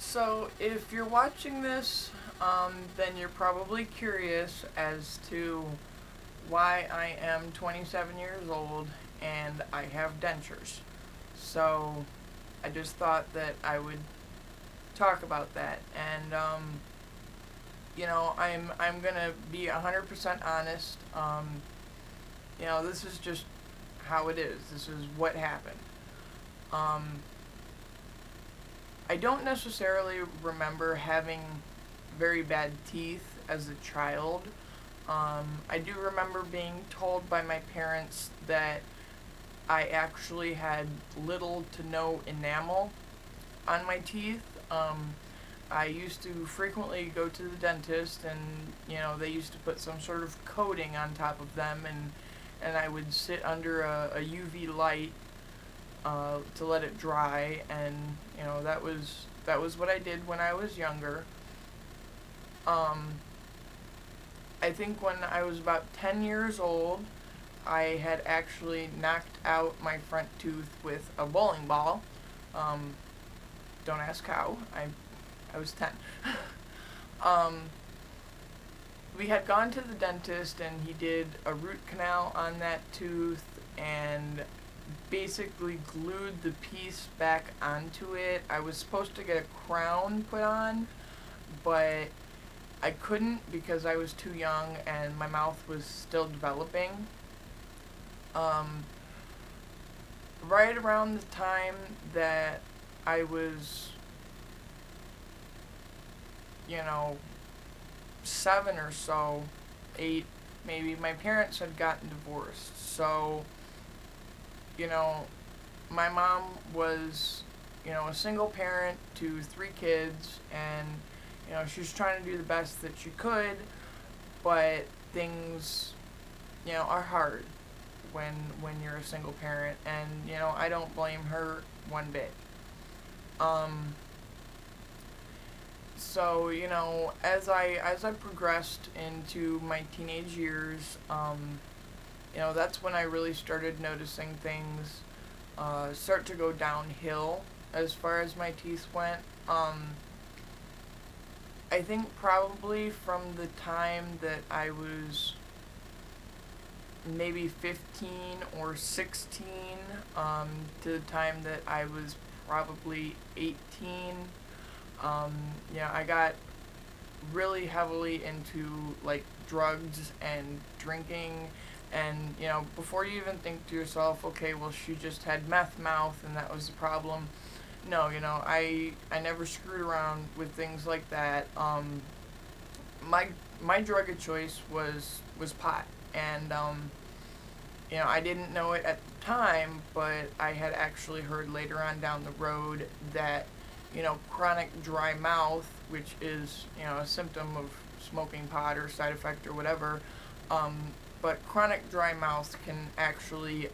So, if you're watching this, then you're probably curious as to why I am 27 years old and I have dentures. So, I just thought that I would talk about that. And, I'm gonna be 100% honest. This is just how it is. This is what happened. Um, I don't necessarily remember having very bad teeth as a child. I do remember being told by my parents that I actually had little to no enamel on my teeth. I used to frequently go to the dentist, and they used to put some sort of coating on top of them, and I would sit under a UV light to let it dry, and that was what I did when I was younger. I think when I was about 10 years old, I had actually knocked out my front tooth with a bowling ball. Don't ask how. I was 10. We had gone to the dentist, and he did a root canal on that tooth and basically glued the piece back onto it. I was supposed to get a crown put on, but I couldn't because I was too young and my mouth was still developing. Right around the time that I was, 7 or so, 8 maybe, my parents had gotten divorced. So, my mom was, a single parent to 3 kids, and, she was trying to do the best that she could, but things, are hard when you're a single parent, and, I don't blame her one bit. So, as I progressed into my teenage years, that's when I really started noticing things start to go downhill as far as my teeth went. I think probably from the time that I was maybe 15 or 16 to the time that I was probably 18, I got really heavily into like drugs and drinking, and before you even think to yourself, okay, well, she just had meth mouth and that was the problem. No, I never screwed around with things like that. My drug of choice was pot, and I didn't know it at the time, but I had actually heard later on down the road that chronic dry mouth, which is a symptom of smoking pot or side effect or whatever, but chronic dry mouth can actually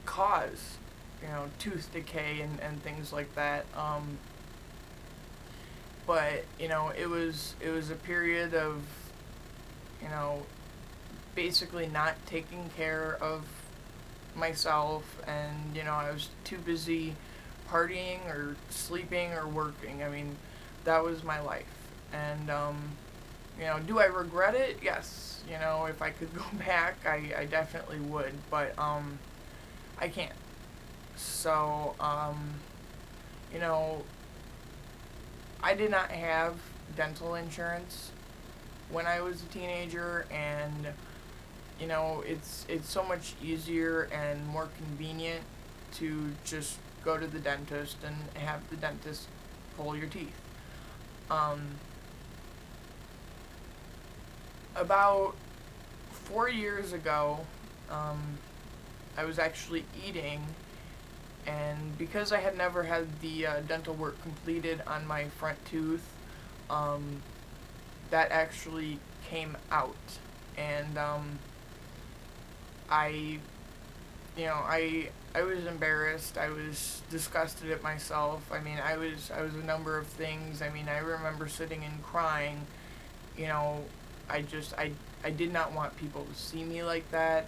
cause tooth decay and things like that. But it was a period of basically not taking care of myself, and I was too busy partying or sleeping or working. I mean, that was my life. And do I regret it? Yes. If I could go back, I definitely would, but I can't. So I did not have dental insurance when I was a teenager, and it's so much easier and more convenient to just go to the dentist and have the dentist pull your teeth. About 4 years ago, I was actually eating, and because I had never had the dental work completed on my front tooth, that actually came out, and I was embarrassed. I was disgusted at myself. I mean, I was a number of things. I mean, I remember sitting and crying. I did not want people to see me like that.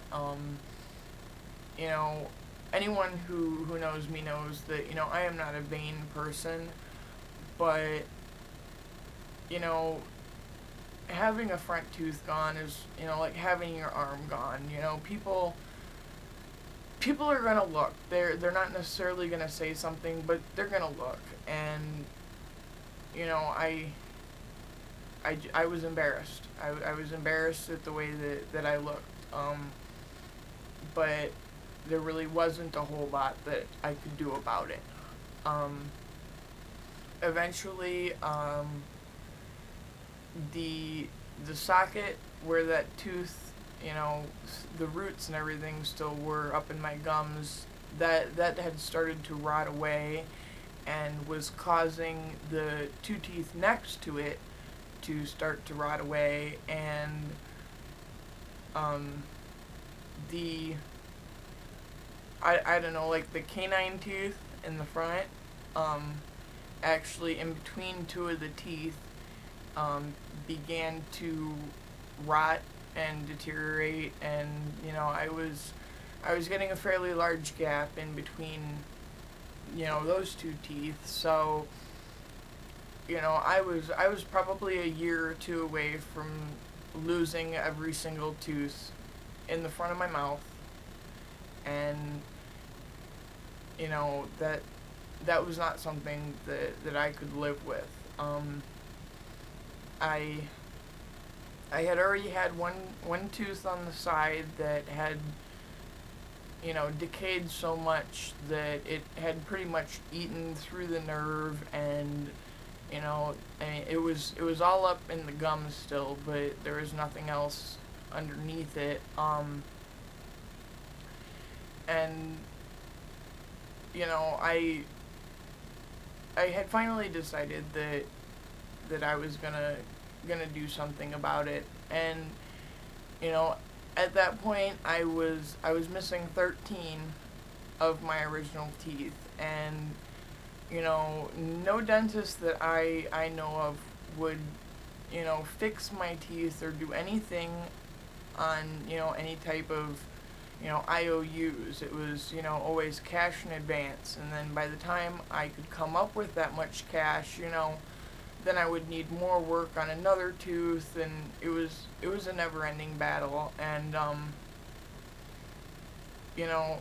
anyone who knows me knows that, you know, I am not a vain person, but, you know, having a front tooth gone is, you know, like having your arm gone. You know, people are gonna look. They're not necessarily gonna say something, but they're gonna look. And, you know, I was embarrassed. I was embarrassed at the way that I looked. But there really wasn't a whole lot that I could do about it. Eventually, the socket where that tooth, you know, the roots and everything still were up in my gums, that had started to rot away and was causing the two teeth next to it to start to rot away. And the I don't know, like the canine tooth in the front, actually in between two of the teeth, began to rot and deteriorate. And, you know, I was getting a fairly large gap in between, you know, those two teeth. So, you know, I was probably a year or two away from losing every single tooth in the front of my mouth. And, you know, that was not something that I could live with. I had already had one tooth on the side that had, you know, decayed so much that it had pretty much eaten through the nerve. And, you know, I mean, it was all up in the gums still, but there was nothing else underneath it. And, you know, I had finally decided that I was gonna do something about it. And, you know, at that point I was missing 13 of my original teeth. And, you know, no dentist that I know of would, you know, fix my teeth or do anything on, you know, any type of, you know, IOUs. It was, you know, always cash in advance. And then by the time I could come up with that much cash, you know, then I would need more work on another tooth. And it was a never-ending battle. And, you know,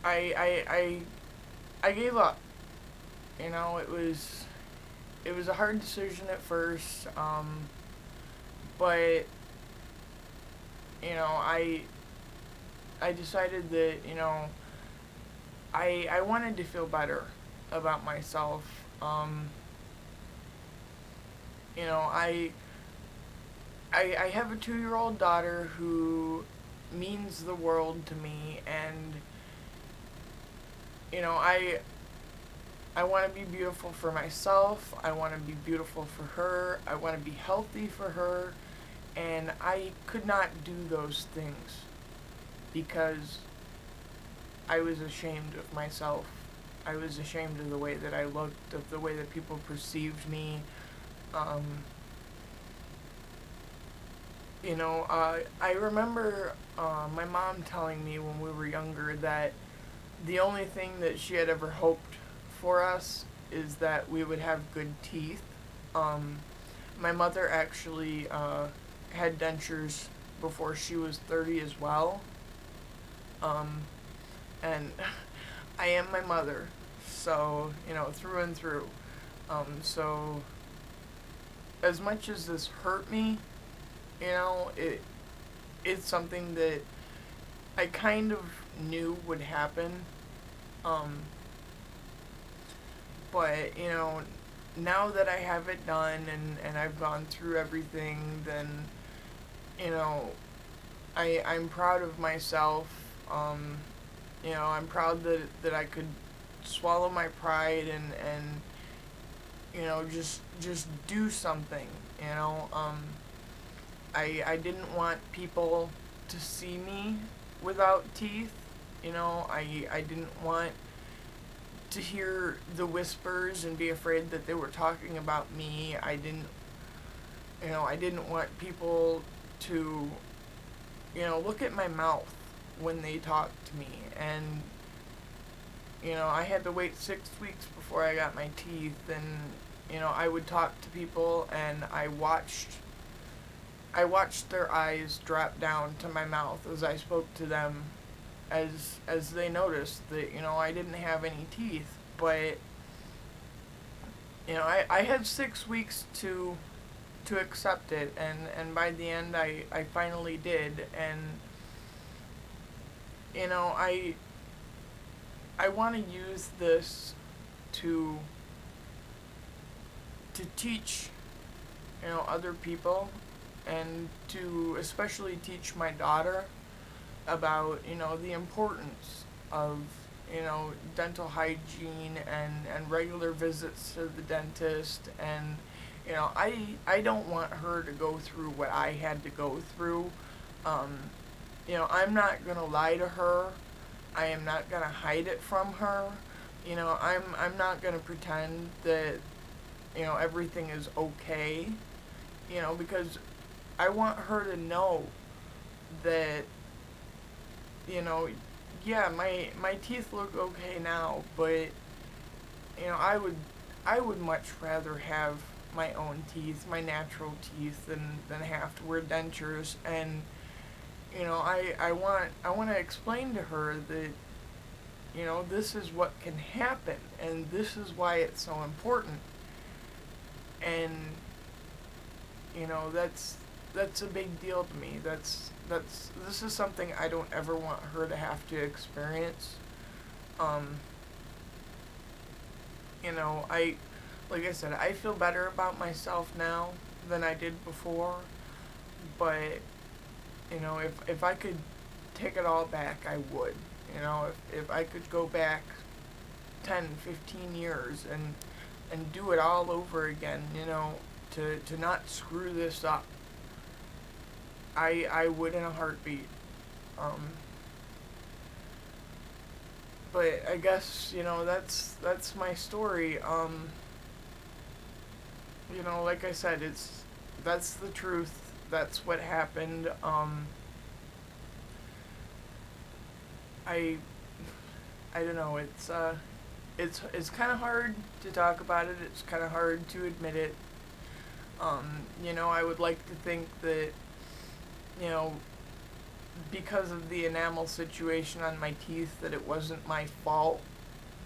I gave up. You know, it was a hard decision at first, but, you know, I decided that, you know, I wanted to feel better about myself. You know, I have a 2-year-old daughter who means the world to me. And, you know, I want to be beautiful for myself. I want to be beautiful for her. I want to be healthy for her. And I could not do those things because I was ashamed of myself. I was ashamed of the way that I looked, of the way that people perceived me. You know, I remember my mom telling me when we were younger that the only thing that she had ever hoped for us is that we would have good teeth. My mother actually had dentures before she was 30 as well. And I am my mother, so, you know, through and through. So as much as this hurt me, you know, it's something that I kind of knew would happen. But, you know, now that I have it done and I've gone through everything, then, you know, I'm proud of myself. You know, I'm proud that I could swallow my pride and you know, just do something, you know. I didn't want people to see me without teeth, you know. I didn't want to hear the whispers and be afraid that they were talking about me. I didn't want people to, you know, look at my mouth when they talked to me. And I had to wait 6 weeks before I got my teeth, and I would talk to people, and I watched their eyes drop down to my mouth as I spoke to them, as they noticed that I didn't have any teeth. But I had 6 weeks to accept it, and by the end I finally did. And I want to use this to teach other people, and to especially teach my daughter about the importance of dental hygiene, and regular visits to the dentist. And I don't want her to go through what I had to go through. I'm not gonna lie to her. I am not gonna hide it from her. I'm not gonna pretend that everything is okay. Because I want her to know that yeah, my teeth look okay now, but I would much rather have my own teeth, my natural teeth, than have to wear dentures. And I want to explain to her that this is what can happen, and this is why it's so important. And that's a big deal to me. This is something I don't ever want her to have to experience. Like I said, I feel better about myself now than I did before. But if I could take it all back, I would. If I could go back 10, 15 years and do it all over again, to not screw this up, I would in a heartbeat. But I guess, that's my story. Like I said, that's the truth. That's what happened. I don't know, it's kind of hard to talk about it. It's kind of hard to admit it. I would like to think that, because of the enamel situation on my teeth, that it wasn't my fault.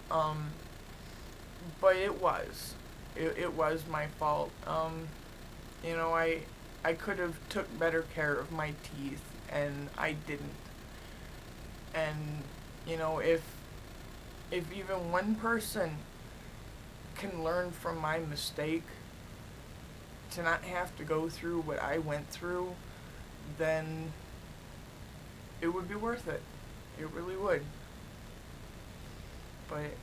But it was. It was my fault. I could have took better care of my teeth, and I didn't. And, if even one person can learn from my mistake, to not have to go through what I went through, then it would be worth it. It really would. But